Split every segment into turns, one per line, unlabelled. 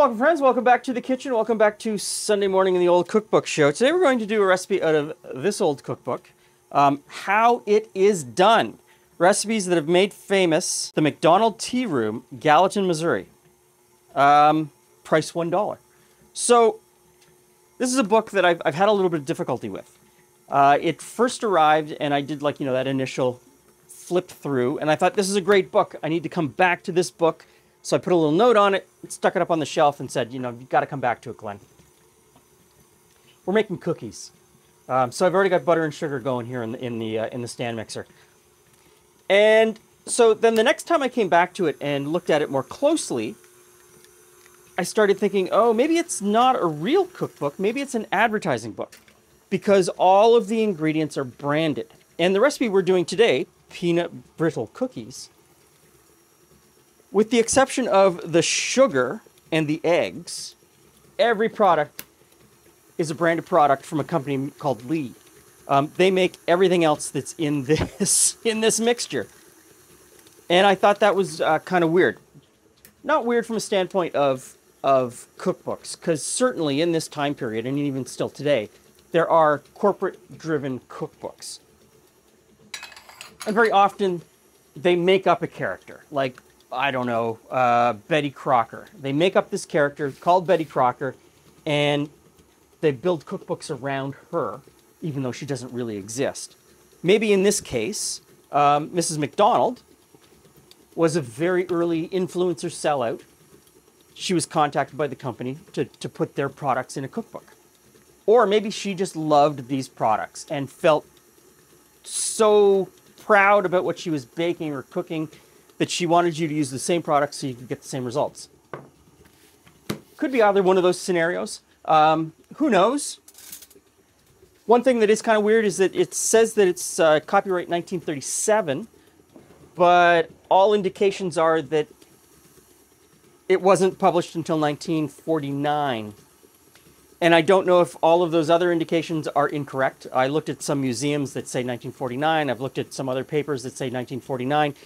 Welcome friends, welcome back to the kitchen, welcome back to Sunday morning in the old cookbook show. Today we're going to do a recipe out of this old cookbook, How It Is Done. Recipes that have made famous the McDonald Tea Room, Gallatin, Missouri. Price $1. So this is a book that I've had a little bit of difficulty with. It first arrived and I did that initial flip through and I thought this is a great book. I need to come back to this book. So I put a little note on it, stuck it up on the shelf and said, you've got to come back to it, Glenn. We're making cookies. So I've already got butter and sugar going here in the stand mixer. And so then the next time I came back to it and looked at it more closely, I started thinking, oh, maybe it's not a real cookbook. Maybe it's an advertising book because all of the ingredients are branded. And the recipe we're doing today, peanut brittle cookies, with the exception of the sugar and the eggs, every product is a branded product from a company called Lee. They make everything else that's in this mixture. And I thought that was kind of weird. Not weird from a standpoint of cookbooks, because certainly in this time period, and even still today, there are corporate-driven cookbooks. And very often, they make up a character, like, I don't know, Betty Crocker. They make up this character called Betty Crocker, and they build cookbooks around her, even though she doesn't really exist. Maybe in this case, Mrs. McDonald was a very early influencer sellout. She was contacted by the company to put their products in a cookbook. Or maybe she just loved these products and felt so proud about what she was baking or cooking that she wanted you to use the same products so you could get the same results. Could be either one of those scenarios. Who knows? One thing that is kind of weird is that it says that it's copyright 1937, but all indications are that it wasn't published until 1949. And I don't know if all of those other indications are incorrect. I looked at some museums that say 1949. I've looked at some other papers that say 1949.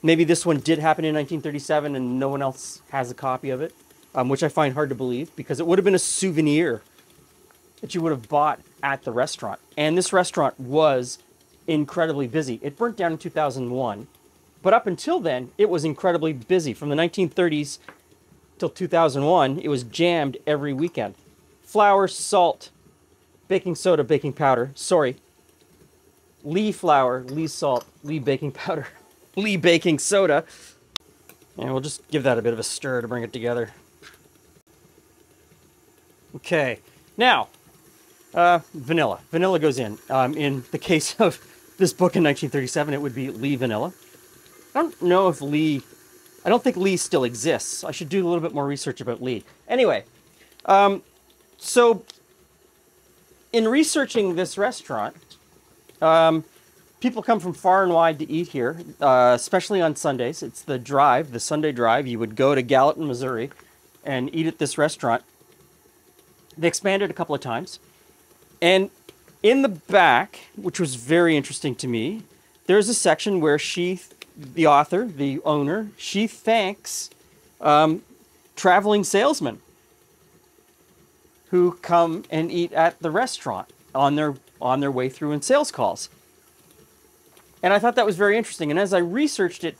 Maybe this one did happen in 1937 and no one else has a copy of it, which I find hard to believe because it would have been a souvenir that you would have bought at the restaurant. And this restaurant was incredibly busy. It burnt down in 2001, but up until then, it was incredibly busy. From the 1930s till 2001, it was jammed every weekend. Flour, salt, baking soda, baking powder. Sorry. Lee flour, Lee salt, Lee baking powder. Lee baking soda. And we'll just give that a bit of a stir to bring it together. Okay, now, vanilla. Vanilla goes in. In the case of this book in 1937, it would be Lee vanilla. I don't know if Lee... I don't think Lee still exists. I should do a little bit more research about Lee. Anyway, so in researching this restaurant, people come from far and wide to eat here, especially on Sundays. It's the drive, the Sunday drive. You would go to Gallatin, Missouri, and eat at this restaurant. They expanded a couple of times. And in the back, which was very interesting to me, there's a section where the author, the owner, she thanks traveling salesmen who come and eat at the restaurant on their way through in sales calls. And I thought that was very interesting. And as I researched it,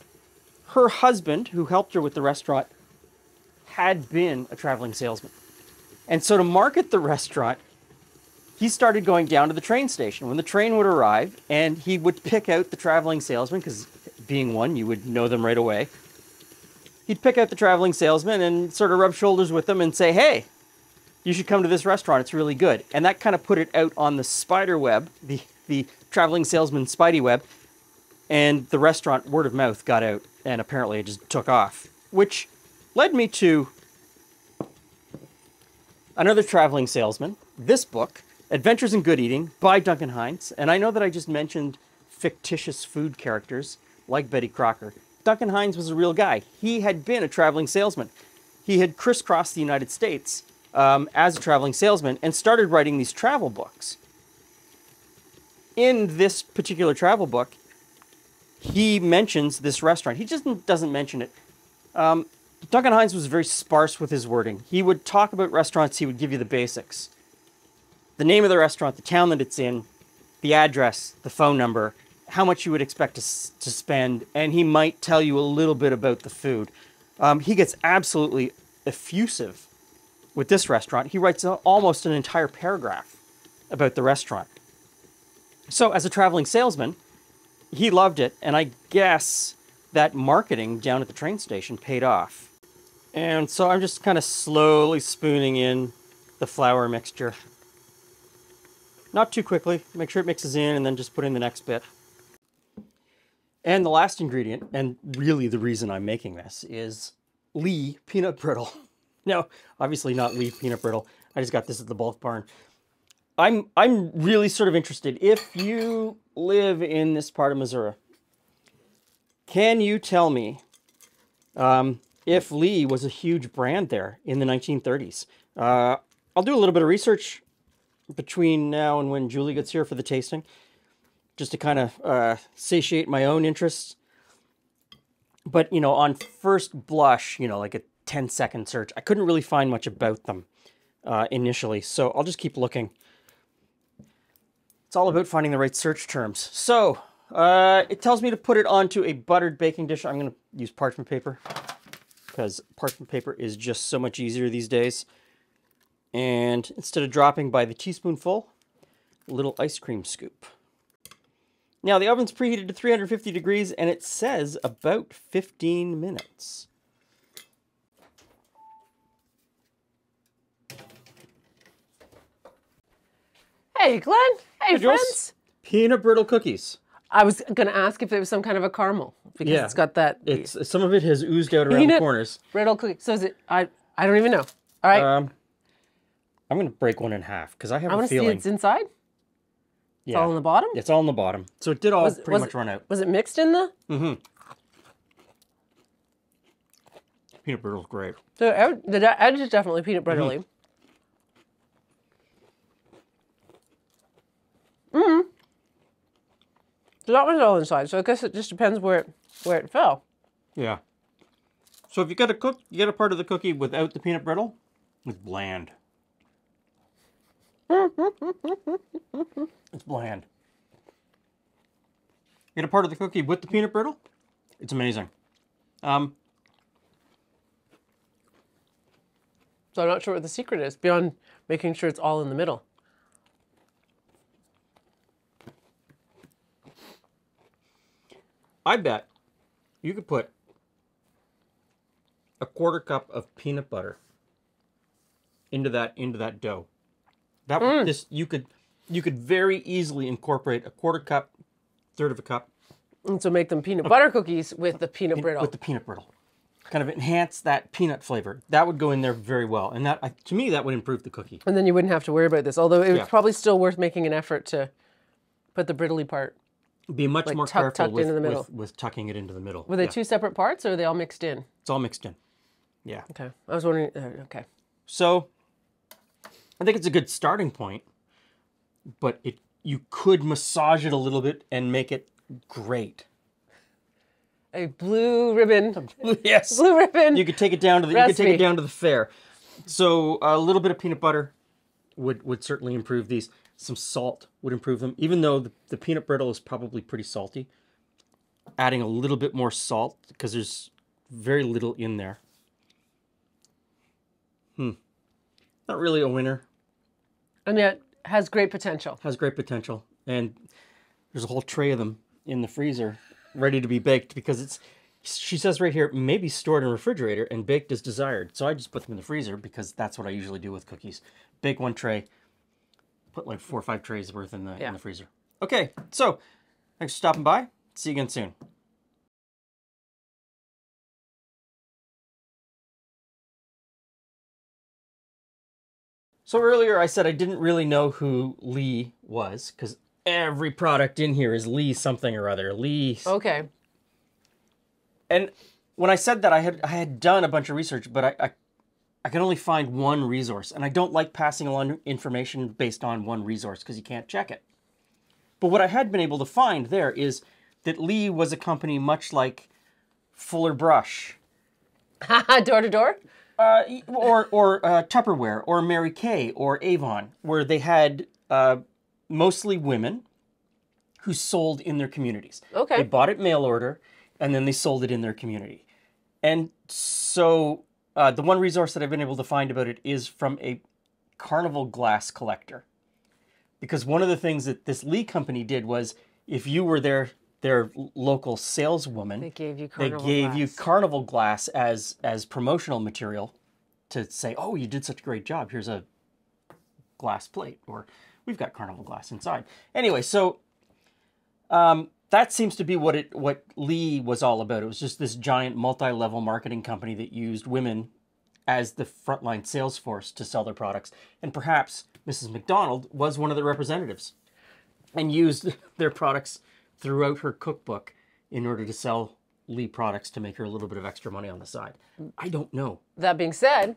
her husband, who helped her with the restaurant, had been a traveling salesman. And so to market the restaurant, he started going down to the train station when the train would arrive, and he would pick out the traveling salesman, because being one, you would know them right away. He'd pick out the traveling salesman and sort of rub shoulders with them and say, hey, you should come to this restaurant. It's really good. And that kind of put it out on the spider web, the traveling salesman spidey web. And the restaurant, word of mouth, got out, and apparently it just took off. Which led me to another traveling salesman, this book, Adventures in Good Eating, by Duncan Hines. And I know that I just mentioned fictitious food characters, like Betty Crocker. Duncan Hines was a real guy. He had been a traveling salesman. He had crisscrossed the United States as a traveling salesman and started writing these travel books. In this particular travel book, he mentions this restaurant. He just doesn't mention it. Duncan Hines was very sparse with his wording. He would talk about restaurants, he would give you the basics. The name of the restaurant, the town that it's in, the address, the phone number, how much you would expect to spend, and he might tell you a little bit about the food. He gets absolutely effusive with this restaurant. He writes almost an entire paragraph about the restaurant. So as a traveling salesman, he loved it, and I guess that marketing down at the train station paid off. And so I'm just kind of slowly spooning in the flour mixture. Not too quickly, make sure it mixes in, and then just put in the next bit. And the last ingredient, and really the reason I'm making this, is Lee peanut brittle. No, obviously not Lee peanut brittle. I just got this at the Bulk Barn. I'm really sort of interested. If you live in this part of Missouri, can you tell me if Lee was a huge brand there in the 1930s? I'll do a little bit of research between now and when Julie gets here for the tasting, just to kind of satiate my own interests. But, you know, on first blush, you know, like a 10-second search, I couldn't really find much about them initially, so I'll just keep looking. It's all about finding the right search terms. So, it tells me to put it onto a buttered baking dish. I'm going to use parchment paper, because parchment paper is just so much easier these days. And instead of dropping by the teaspoonful, a little ice cream scoop. Now the oven's preheated to 350 degrees and it says about 15 minutes.
Hey, Glenn. Hey, friends.
Peanut brittle cookies.
I was going to ask if there was some kind of a caramel, because it's got that.
Some of it has oozed out around the corners.
Brittle cookie. So is it? I don't even know. All right.
I'm going to break one in half because I have a feeling.
I want to see it's inside. It's all on the bottom?
It's all on the bottom. So it did all pretty much run out.
Was it mixed in the?
Mm-hmm. Peanut brittle's great.
The edge is definitely peanut brittle-y. Mm-hmm. So that one's all inside. So I guess it just depends where it fell.
Yeah. So if you get a part of the cookie without the peanut brittle, it's bland. It's bland. Get a part of the cookie with the peanut brittle, it's amazing. So
I'm not sure what the secret is, beyond making sure it's all in the middle.
I bet you could put a quarter cup of peanut butter into that dough. You could very easily incorporate a quarter cup, third of a cup.
And so make them peanut butter cookies with the peanut brittle.
With the peanut brittle. Kind of enhance that peanut flavor. That would go in there very well. And that, to me, that would improve the cookie.
And then you wouldn't have to worry about this. Although it was probably still worth making an effort to put the brittly part.
Be much more careful
with
tucking it into the middle.
Were they two separate parts, or are they all mixed in?
It's all mixed in. Yeah.
Okay. I was wondering, okay.
So, I think it's a good starting point, but you could massage it a little bit and make it great.
A blue ribbon.
Yes.
Blue ribbon.
You could take it down to the fair. So a little bit of peanut butter would certainly improve these. Some salt would improve them, even though the peanut brittle is probably pretty salty. Adding a little bit more salt, because there's very little in there. Not really a winner.
And yet has great potential.
Has great potential. And there's a whole tray of them in the freezer ready to be baked, because she says right here, may be stored in a refrigerator and baked as desired. So I just put them in the freezer because that's what I usually do with cookies. Bake one tray, put like 4 or 5 trays worth in the freezer. Okay, so thanks for stopping by. See you again soon. So earlier I said I didn't really know who Lee was, because every product in here is Lee something or other. Lee.
Okay.
And when I said that, I had done a bunch of research, but I can only find one resource, and I don't like passing along information based on one resource because you can't check it. But what I had been able to find there is that Lee was a company much like Fuller Brush
Door to door?
Or Tupperware, or Mary Kay, or Avon, where they had mostly women who sold in their communities.
Okay.
They bought it mail order, and then they sold it in their community. And so the one resource that I've been able to find about it is from a Carnival glass collector. Because one of the things that this Lee company did was, if you were their local saleswoman,
They gave you
Carnival glass as promotional material to say, oh, you did such a great job. Here's a glass plate, or we've got Carnival glass inside. Anyway, so that seems to be what Lee was all about. It was just this giant multi-level marketing company that used women as the frontline sales force to sell their products. And perhaps Mrs. McDonald was one of the representatives and used their products throughout her cookbook in order to sell Lee products to make her a little bit of extra money on the side. I don't know.
That being said,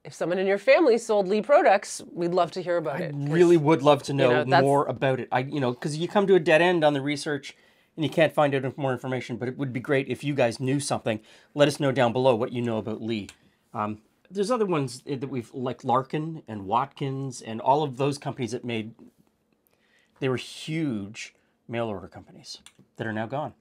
if someone in your family sold Lee products, we'd love to hear about it.
Really would love to know more about it. Because you come to a dead end on the research and you can't find out more information, but it would be great if you guys knew something. Let us know down below what you know about Lee. There's other ones that we've, like Larkin and Watkins and all of those companies that they were huge mail order companies that are now gone.